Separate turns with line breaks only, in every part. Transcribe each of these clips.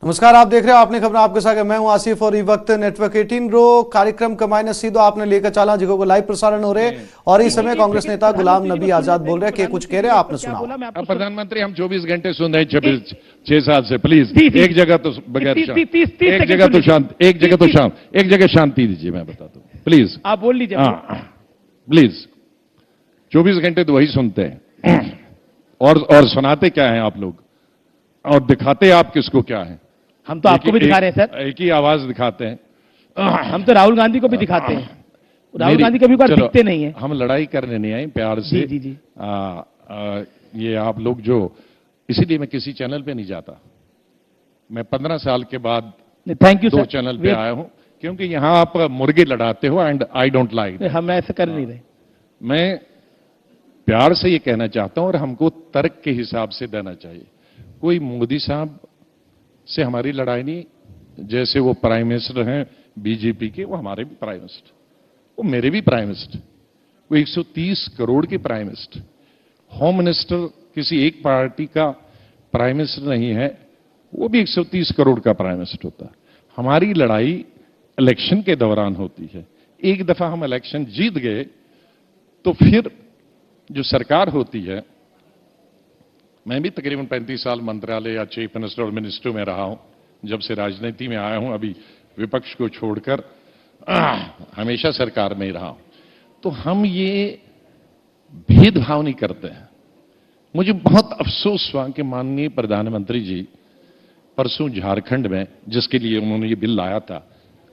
नमस्कार, आप देख रहे हो आपने खबर आपके साथ मैं हूं आसिफ और ये वक्त नेटवर्क 18 रो कार्यक्रम कमाईने सीधो आपने लेकर चला जिसको लाइव प्रसारण हो रहे और इस समय कांग्रेस नेता गुलाम नबी आजाद बोल रहे हैं कुछ कह रहे हैं आपने सुना।
प्रधानमंत्री हम 24 घंटे सुन रहे हैं 6 साल से। प्लीज एक जगह तो बगैर एक जगह तो शांत एक जगह शांति दीजिए, मैं बताता हूँ प्लीज।
आप बोल लीजिए
प्लीज। 24 घंटे तो वही सुनते हैं और सुनाते क्या है आप लोग और दिखाते आप किसको क्या है?
हम तो आपको भी दिखा रहे हैं सर,
एक ही आवाज दिखाते हैं।
हम तो राहुल गांधी को भी दिखाते हैं। राहुल गांधी कभी बार दिखते नहीं है।
हम लड़ाई करने नहीं आए, प्यार से।
जी जी।
ये आप लोग जो, इसीलिए मैं किसी चैनल पे नहीं जाता। मैं 15 साल के बाद
थैंक यू
2 चैनल पे आया हूं क्योंकि यहां आप मुर्गे लड़ाते हो एंड आई डोंट लाइक।
हम ऐसे कर नहीं रहे।
मैं प्यार से ये कहना चाहता हूं और हमको तर्क के हिसाब से देना चाहिए। कोई मोदी साहब से हमारी लड़ाई नहीं, जैसे वो प्राइम मिनिस्टर हैं बीजेपी के, वो हमारे भी प्राइम मिनिस्टर, वो मेरे भी प्राइम मिनिस्टर, वो 130 करोड़ के प्राइम मिनिस्टर। होम मिनिस्टर किसी एक पार्टी का प्राइम मिनिस्टर नहीं है, वो भी 130 करोड़ का प्राइम मिनिस्टर होता है। हमारी लड़ाई इलेक्शन के दौरान होती है। एक दफा हम इलेक्शन जीत गए तो फिर जो सरकार होती है, मैं भी तकरीबन 35 साल मंत्रालय या चीफ मिनिस्टर और मिनिस्टर में रहा हूं, जब से राजनीति में आया हूं, अभी विपक्ष को छोड़कर हमेशा सरकार में ही रहा हूं। तो हम ये भेदभाव नहीं करते हैं। मुझे बहुत अफसोस हुआ कि माननीय प्रधानमंत्री जी परसों झारखंड में, जिसके लिए उन्होंने ये बिल लाया था,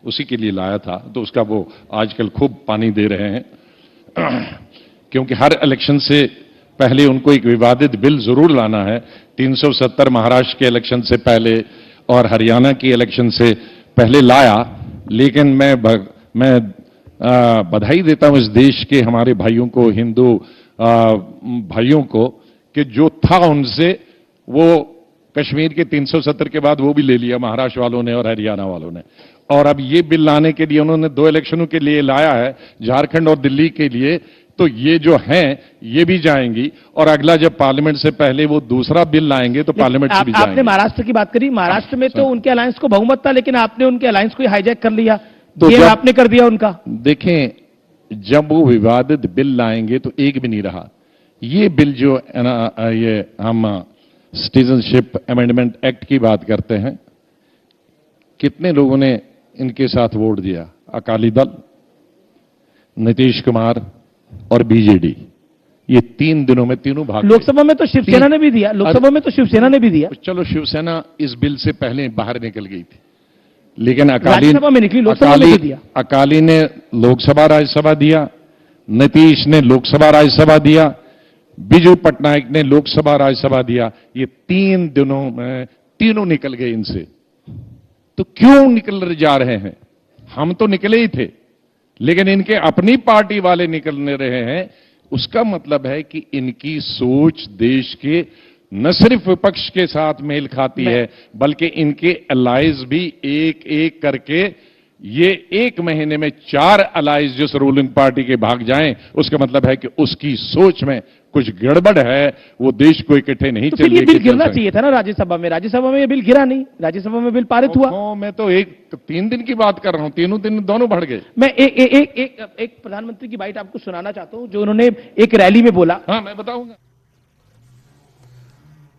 उसी के लिए लाया था, तो उसका वो आजकल खूब पानी दे रहे हैं क्योंकि हर इलेक्शन से पहले उनको एक विवादित बिल जरूर लाना है। 370 महाराष्ट्र के इलेक्शन से पहले और हरियाणा की इलेक्शन से पहले लाया, लेकिन मैं बधाई देता हूं इस देश के हमारे भाइयों को, हिंदू भाइयों को, कि जो था उनसे वो कश्मीर के 370 के बाद वो भी ले लिया महाराष्ट्र वालों ने और हरियाणा वालों ने। और अब ये बिल लाने के लिए उन्होंने 2 इलेक्शनों के लिए लाया है, झारखंड और दिल्ली के लिए। तो ये जो हैं ये भी जाएंगी और अगला जब पार्लियामेंट से पहले वो दूसरा बिल लाएंगे तो पार्लियामेंट से भी जाएंगे।
आपने महाराष्ट्र की बात करी, महाराष्ट्र में तो उनके अलायंस को बहुमत था, लेकिन आपने उनके अलायंस को हाईजैक कर लिया, तो ये आपने कर दिया उनका।
देखें, जब वो विवादित बिल लाएंगे तो एक भी नहीं रहा। ये बिल जो ये हम सिटीजनशिप अमेंडमेंट एक्ट की बात करते हैं, कितने लोगों ने इनके साथ वोट दिया? अकाली दल, नीतीश कुमार और बीजेडी। ये 3 दिनों में तीनों भाग।
लोकसभा में तो शिवसेना ने भी दिया, लोकसभा में तो शिवसेना ने भी दिया।
चलो, शिवसेना इस बिल से पहले बाहर निकल गई थी, लेकिन अकाली
राज्यसभा में निकली, लोकसभा में दिया।
अकाली ने लोकसभा राज्यसभा दिया, नीतीश ने लोकसभा राज्यसभा दिया, बिजू पटनायक ने लोकसभा राज्यसभा दिया। ये 3 दिनों में तीनों निकल गए इनसे। तो क्यों निकल जा रहे हैं? हम तो निकले ही थे, लेकिन इनके अपनी पार्टी वाले निकलने रहे हैं। उसका मतलब है कि इनकी सोच देश के न सिर्फ विपक्ष के साथ मेल खाती है, बल्कि इनके अलाइज भी एक एक करके, ये 1 महीने में 4 अलाइज जिस रूलिंग पार्टी के भाग जाएं, उसका मतलब है कि उसकी सोच में कुछ गड़बड़ है, वो देश को इकट्ठे नहीं
तो ये बिल गिरना चाहिए था ना राज्यसभा में। राज्यसभा में ये बिल गिरा नहीं, राज्यसभा में बिल पारित हुआ।
मैं तो 3 दिन की बात कर रहा हूं, तीनों दिन दोनों बढ़ गए।
मैं एक प्रधानमंत्री की बाइट आपको सुनाना चाहता हूं, जो उन्होंने एक रैली में बोला।
हाँ, मैं बताऊंगा।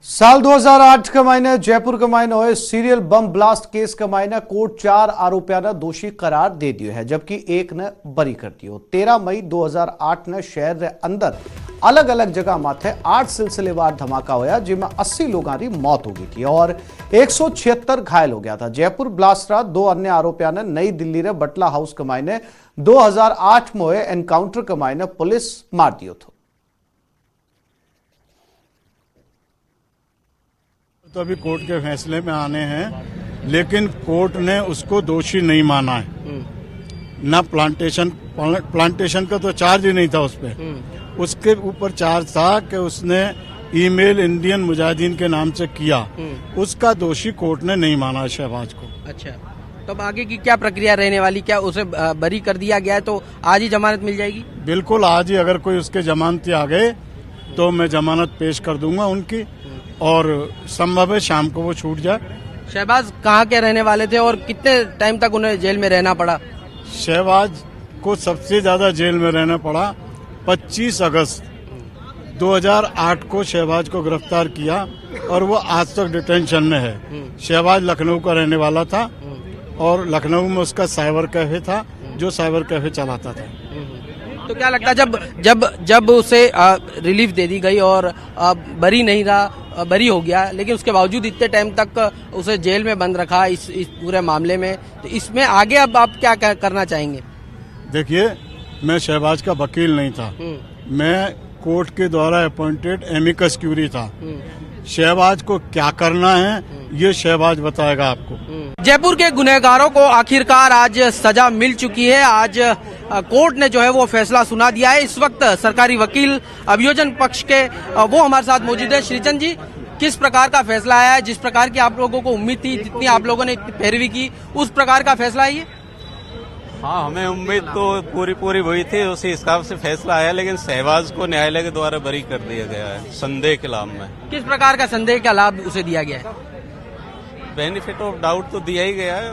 साल 2008 के महीने जयपुर के महीने हुए सीरियल बम ब्लास्ट केस के महीने कोर्ट 4 आरोपियों ने दोषी करार दे दियो है, जबकि एक ने बरी कर दियो। 13 मई 2008 ने शहर के अंदर अलग अलग जगह माथे 8 सिलसिलेवार धमाका होया, जिसमें 80 लोगों की मौत हो गई थी और 176 घायल हो गया था। जयपुर ब्लास्ट रा 2 अन्य आरोपियों ने नई दिल्ली रे बटला हाउस के महीने 2008 में हुए एनकाउंटर के महीने पुलिस मार दियो था।
तो अभी कोर्ट के फैसले में आने हैं, लेकिन कोर्ट ने उसको दोषी नहीं माना है। ना प्लांटेशन का तो चार्ज ही नहीं था उस पर। उसके ऊपर चार्ज था कि उसने ईमेल इंडियन मुजाहिदीन के नाम से किया। उसका दोषी कोर्ट ने नहीं माना शहबाज को।
अच्छा, तो अब आगे की क्या प्रक्रिया रहने वाली? क्या उसे बरी कर दिया गया है तो आज ही जमानत मिल जाएगी?
बिल्कुल, आज ही अगर कोई उसके जमानती आ गए तो मैं जमानत पेश कर दूंगा उनकी, और संभव है शाम को वो छूट जाए।
शहबाज कहाँ के रहने वाले थे और कितने टाइम तक उन्हें जेल में रहना पड़ा?
शहबाज को सबसे ज्यादा जेल में रहना पड़ा। 25 अगस्त 2008 को शहबाज को गिरफ्तार किया और वो आज तक डिटेंशन में है। शहबाज लखनऊ का रहने वाला था और लखनऊ में उसका साइबर कैफे था, जो साइबर कैफे चलाता था।
तो क्या लगता है जब उसे रिलीफ दे दी गई और बरी नहीं रहा, बरी हो गया, लेकिन उसके बावजूद इतने टाइम तक उसे जेल में बंद रखा इस पूरे मामले में, तो इसमें आगे अब आप क्या करना चाहेंगे?
देखिए, मैं शहबाज का वकील नहीं था, मैं कोर्ट के द्वारा अपॉइंटेड एमिकस क्यूरी था। शहबाज को क्या करना है ये शहबाज बताएगा आपको।
जयपुर के गुनहगारों को आखिरकार आज सजा मिल चुकी है। आज कोर्ट ने जो है वो फैसला सुना दिया है। इस वक्त सरकारी वकील अभियोजन पक्ष के वो हमारे साथ मौजूद है। श्रीचंद जी, किस प्रकार का फैसला आया है? जिस प्रकार की आप लोगों को उम्मीद थी, जितनी आप लोगों ने पैरवी की, उस प्रकार का फैसला है ये?
हाँ, हमें उम्मीद तो पूरी हुई थी, उसी हिसाब से फैसला आया, लेकिन शहबाज को न्यायालय के द्वारा बरी कर दिया गया है संदेह के लाभ में।
किस प्रकार का संदेह का लाभ उसे दिया गया है?
बेनिफिट ऑफ डाउट तो दिया ही गया है।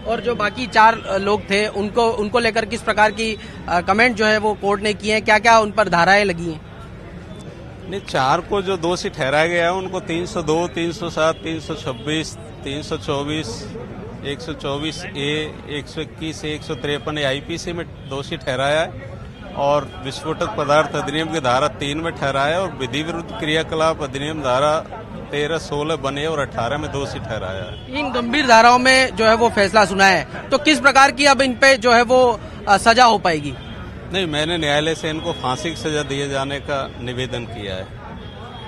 और जो बाकी 4 लोग थे उनको लेकर किस प्रकार की कमेंट जो है वो कोर्ट ने किए हैं? क्या क्या उन पर धाराएं लगी हैं?
नहीं, 4 को जो दोषी ठहराया गया है उनको 302, 307, 326, 324, 124 ए, 121 ए, 153 आईपीसी में दोषी ठहराया है और विस्फोटक पदार्थ अधिनियम की धारा 3 में ठहराया है और विधि विरुद्ध क्रियाकलाप अधिनियम धारा 13, 16 बने और 18 में दोषी ठहराया है।
इन गंभीर धाराओं में जो है वो फैसला सुना है, तो किस प्रकार की अब इन पे जो है वो सजा हो पाएगी?
नहीं, मैंने न्यायालय से इनको फांसी की सजा दिए जाने का निवेदन किया है।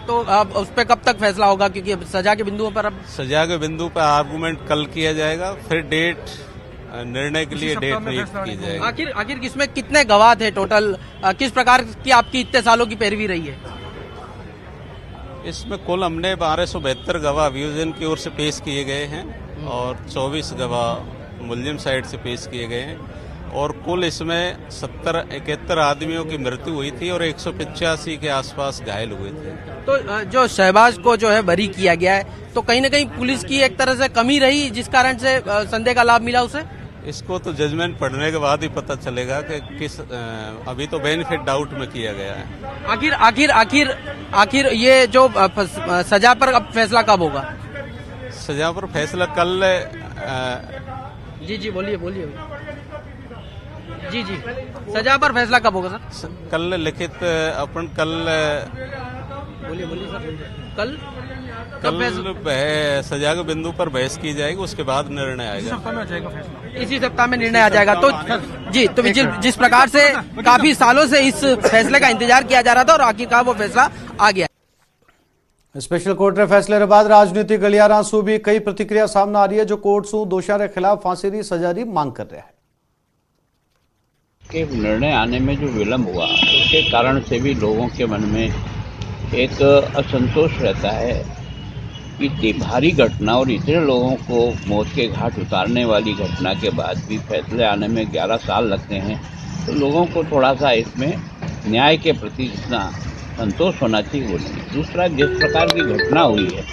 तो अब उस पर कब तक फैसला होगा? क्योंकि अब सजा के बिंदुओं पर
सजा के बिंदु पर आर्गुमेंट कल किया जाएगा, फिर निर्णय के लिए डेट नियुक्त की जाएगी।
आखिर इसमें कितने गवाह थे टोटल? किस प्रकार की आपकी इतने सालों की पैरवी रही है?
इसमें कुल हमने 1272 गवाह अभियोजन की ओर से पेश किए गए हैं और 24 गवाह मुलजिम साइड से पेश किए गए हैं और कुल इसमें 71 आदमियों की मृत्यु हुई थी और 185 के आसपास घायल हुए थे।
तो जो शहबाज को जो है बरी किया गया है, तो कहीं न कहीं पुलिस की एक तरह से कमी रही जिस कारण से संदेह का लाभ मिला उसे?
इसको तो जजमेंट पढ़ने के बाद ही पता चलेगा कि किस अभी तो बेनिफिट डाउट में किया गया है। आखिर ये जो सजा पर अब फैसला कब होगा? सजा पर फैसला कल।
जी बोलिए। जी सजा पर फैसला कब होगा सर?
कल लिखित अपन कल।
बोलिए सर। कल
सजा के बिंदु पर बहस की जाएगी, उसके बाद निर्णय आएगा।
इसी सप्ताह में निर्णय आ जाएगा। तो जी, तो जिस प्रकार से काफी सालों से इस फैसले का इंतजार किया जा रहा था और आखिरकार वो फैसला आ गया।
स्पेशल कोर्ट के फैसले के बाद राजनीतिक गलियारा सू भी कई प्रतिक्रिया सामने आ रही है, जो कोर्ट सू दोषियों के खिलाफ फांसी की सजा की मांग कर रहा है।
के निर्णय आने में जो विलंब हुआ उसके कारण से भी लोगों के मन में एक असंतोष रहता है कि इतनी भारी घटना और इतने लोगों को मौत के घाट उतारने वाली घटना के बाद भी फैसले आने में 11 साल लगते हैं। तो लोगों को थोड़ा सा इसमें न्याय के प्रति जितना संतोष होना चाहिए वो नहीं। दूसरा, जिस प्रकार की घटना हुई है,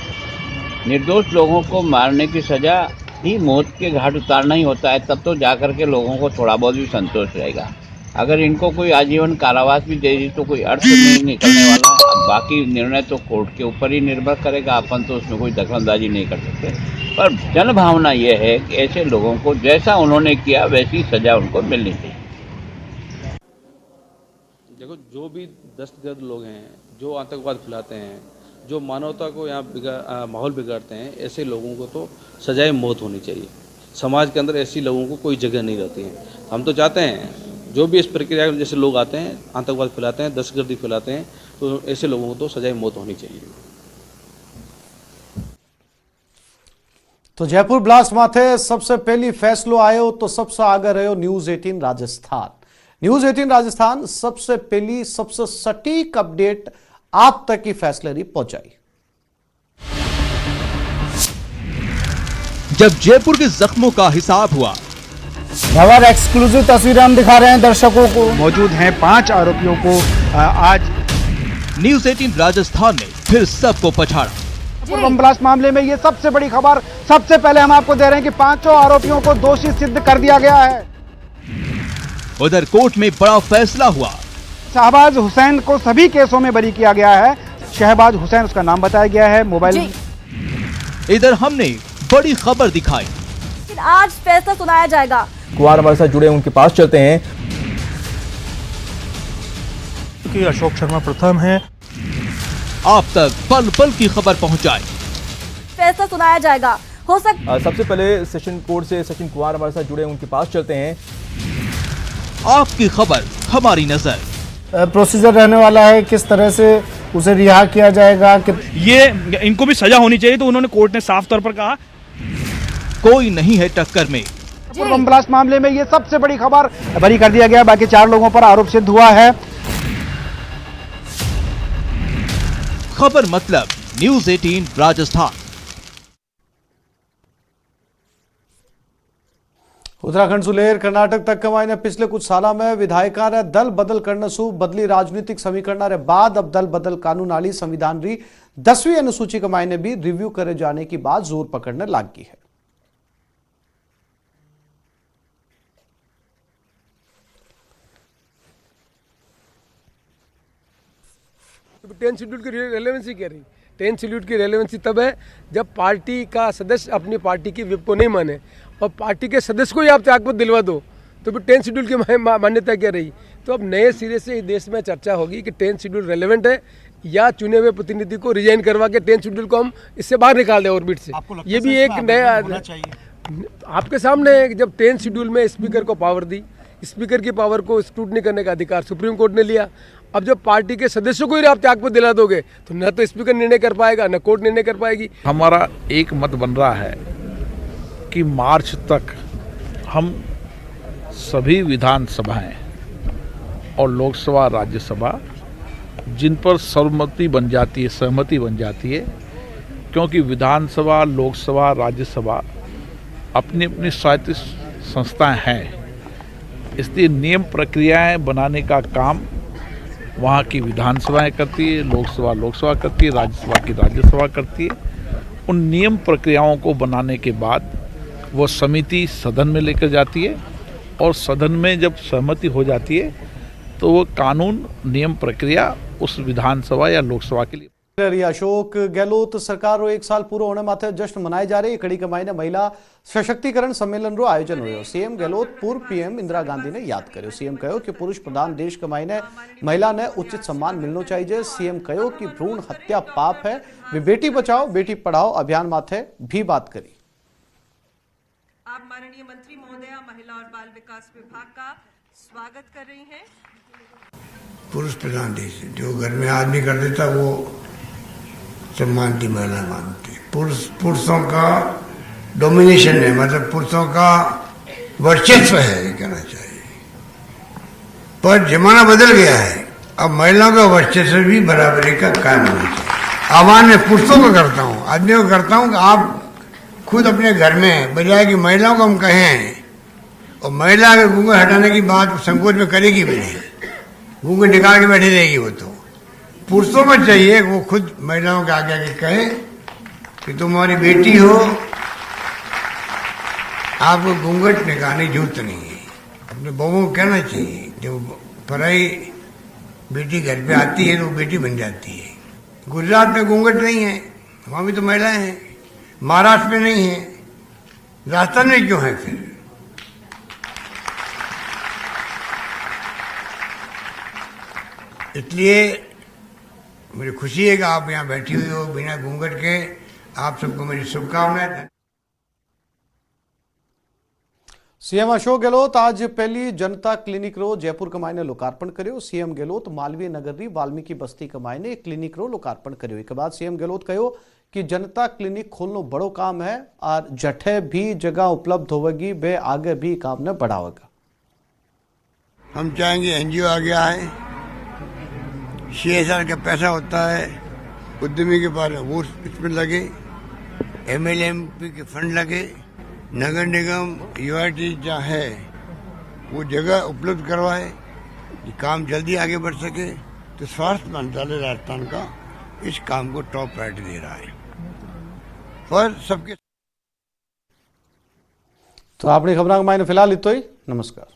निर्दोष लोगों को मारने की सजा ही मौत के घाट उतारना ही होता है, तब तो जाकर के लोगों को थोड़ा बहुत भी संतोष रहेगा। अगर इनको कोई आजीवन कारावास भी दे दी तो कोई अर्थ नहीं निकलने वाला। बाकी निर्णय तो कोर्ट के ऊपर ही निर्भर करेगा, अपन तो उसमें कोई दखलंदाजी नहीं कर सकते। पर जन भावना ये है कि ऐसे लोगों को जैसा उन्होंने किया वैसी सजा उनको मिलनी चाहिए।
देखो, जो भी दहशतगर्द लोग हैं, जो आतंकवाद फैलाते हैं, जो मानवता को यहाँ माहौल बिगाड़ते हैं, ऐसे लोगों को तो सजाए मौत होनी चाहिए। समाज के अंदर ऐसी लोगों को कोई जगह नहीं रहती है। हम तो चाहते हैं जो भी इस प्रक्रिया में जैसे लोग आते हैं, आतंकवाद फैलाते हैं, दहशतगर्दी फैलाते हैं, तो ऐसे लोगों को तो सजाए मौत होनी चाहिए।
तो जयपुर ब्लास्ट माथे सबसे पहली फैसलो आयो तो सबसे आगे रहो न्यूज 18 राजस्थान। न्यूज 18 राजस्थान सबसे पहली सबसे सटीक अपडेट आप तक की फैसले पहुंचाई।
जब जयपुर के जख्मों का हिसाब हुआ,
खबर एक्सक्लूसिव तस्वीरें हम दिखा रहे हैं दर्शकों को।
मौजूद हैं 5 आरोपियों को आज
न्यूज 18 राजस्थान ने फिर सबको पछाड़ा।
बम ब्लास्ट मामले में ये सबसे बड़ी खबर सबसे पहले हम आपको दे रहे हैं कि 5 आरोपियों को दोषी सिद्ध कर दिया गया है।
उधर कोर्ट में बड़ा फैसला हुआ।
शहबाज हुसैन को सभी केसों में बरी किया गया है। शहबाज हुसैन उसका नाम बताया गया है। मोबाइल
इधर हमने बड़ी खबर दिखाई।
आज फैसला सुनाया जाएगा।
कुमार हमारे साथ जुड़े उनके पास चलते हैं।
कि अशोक शर्मा प्रथम है।
आप तक पल पल की खबर पहुंचाए।
फैसला सुनाया जाएगा। हो सकता
सबसे पहले सेशन कोर्ट से सचिन कुमार हमारे साथ जुड़े उनके पास चलते हैं।
आपकी खबर हमारी नजर।
प्रोसीजर रहने वाला है, किस तरह से उसे रिहा किया जाएगा।
ये इनको भी सजा होनी चाहिए, तो उन्होंने कोर्ट ने साफ तौर पर कहा।
कोई नहीं है टक्कर में।
बम ब्लास्ट मामले में ये सबसे बड़ी खबर बरी कर दिया गया। बाकी 4 लोगों पर आरोप सिद्ध हुआ है।
खबर मतलब न्यूज़ 18 राजस्थान।
उत्तराखंड सुलेर कर्नाटक तक कमाईने पिछले कुछ सालों में विधायकों ने दल बदल करने सु बदली राजनीतिक समीकरण रे बाद अब दल बदल कानून आली संविधान री 10वीं अनुसूची कमाईने भी रिव्यू करे जाने की बात जोर पकड़ने लग गई है।
तो 10 शेड्यूल की रेलेवेंसी क्या रही? 10 शेड्यूल की रेलेवेंसी तब है जब पार्टी का सदस्य अपनी पार्टी की विप को नहीं माने और पार्टी के सदस्य को ही आप त्यागपत्र दिलवा दो, तो फिर 10 शेड्यूल की मान्यता क्या रही? तो अब नए सिरे से इस देश में चर्चा होगी कि 10 शेड्यूल रेलेवेंट है या चुने हुए प्रतिनिधि को रिजाइन करवा के 10 शेड्यूल को हम इससे बाहर निकाल दें ऑर्बिट से। ये भी एक नया आपके सामने, जब 10 शेड्यूल में स्पीकर को पावर दी, स्पीकर की पावर को स्क्रूटनी करने का अधिकार सुप्रीम कोर्ट ने लिया। अब जब पार्टी के सदस्यों को ही आप त्यागपत्र दिला दोगे तो न तो स्पीकर निर्णय कर पाएगा न कोर्ट निर्णय कर पाएगी।
हमारा एक मत बन रहा है कि मार्च तक हम सभी विधानसभाएं और लोकसभा राज्यसभा जिन पर सहमति बन जाती है, क्योंकि विधानसभा लोकसभा राज्यसभा अपनी अपनी स्वायत्त संस्थाएं हैं, इसलिए नियम प्रक्रियाएं बनाने का काम वहाँ की विधानसभाएं करती है, लोकसभा करती है, राज्यसभा की राज्यसभा करती है। उन नियम प्रक्रियाओं को बनाने के बाद वो समिति सदन में लेकर जाती है और सदन में जब सहमति हो जाती है तो वो कानून नियम प्रक्रिया उस विधानसभा या लोकसभा के लिए।
अशोक गहलोत सरकार रो 1 साल पूरा होने माथे जश्न मनाए जा रहे कड़ी कमाई ने महिला सशक्तिकरण सम्मेलन रो आयोजन हुयो। सीएम गहलोत पूर्व पीएम इंदिरा गांधी ने याद कर्यो। सीएम कहो कि पुरुष प्रधान देश कमाई ने महिला ने उचित सम्मान मिलना चाहिए। सीएम कहो कि भ्रूण हत्या पाप है। वे बेटी बचाओ बेटी पढ़ाओ अभियान माथे भी बात करी।
आप माननीय मंत्री महोदया महिला और बाल विकास विभाग का स्वागत कर रही हैं।
पुरुष प्रधान देश जो घर में आदमी कर देता वो सम्मान की महिला मानती। पुरुषों का डोमिनेशन है, मतलब पुरुषों का वर्चस्व है ये कहना चाहिए। पर जमाना बदल गया है, अब महिलाओं का वर्चस्व भी बराबरी का कायम होना चाहिए। आह्वान मैं पुरुषों को करता हूँ, आदमियों को करता हूँ कि आप खुद अपने घर में बजाय कि महिलाओं को हम कहें, और महिला अगर घूंघट हटाने की बात संकोच में करेगी भी नहीं, घूंघट निकाल के बैठी रहेगी। वो तो पुरुषों को चाहिए वो खुद महिलाओं के आगे आगे कहे कि तुम हमारी बेटी हो, आपको घूंघट निकालने की जरूरत नहीं है। अपने बहुओं को कहना चाहिए जब पराई बेटी घर पे आती है तो वो बेटी बन जाती है। गुजरात में घूंघट नहीं है, वहां भी तो महिलाएं हैं। महाराष्ट्र में नहीं है, राजस्थान में क्यों है फिर? इसलिए मुझे खुशी है कि आप यहाँ बैठी हुई हो बिना घूंघट के। आप सबको मेरी शुभकामनाएं।
सीएम अशोक गहलोत आज पहली जनता क्लिनिक रो जयपुर कमाई ने लोकार्पण कर्यो। सीएम गहलोत मालवीय नगर री वाल्मीकि बस्ती कमाई ने एक क्लिनिक रो लोकार्पण कर्यो। एक बाद सीएम गहलोत कहो कि जनता क्लिनिक खोलना बड़ो काम है और जठे भी जगह उपलब्ध होगी वे आगे भी काम ने बढ़ावेगा।
हम चाहेंगे एनजीओ आ गया है, CSR का पैसा होता है उद्यमी के पास, वो इसमें लगे, MLA MP के फंड लगे, नगर निगम UIT जहाँ है वो जगह उपलब्ध करवाए, ये काम जल्दी आगे बढ़ सके। तो स्वास्थ्य मंत्रालय राजस्थान का इस काम को टॉप प्रायोरिटी दे रहा है। पर सबके
तो आपणी खबरां मायने फिलहाल इतो ही। नमस्कार।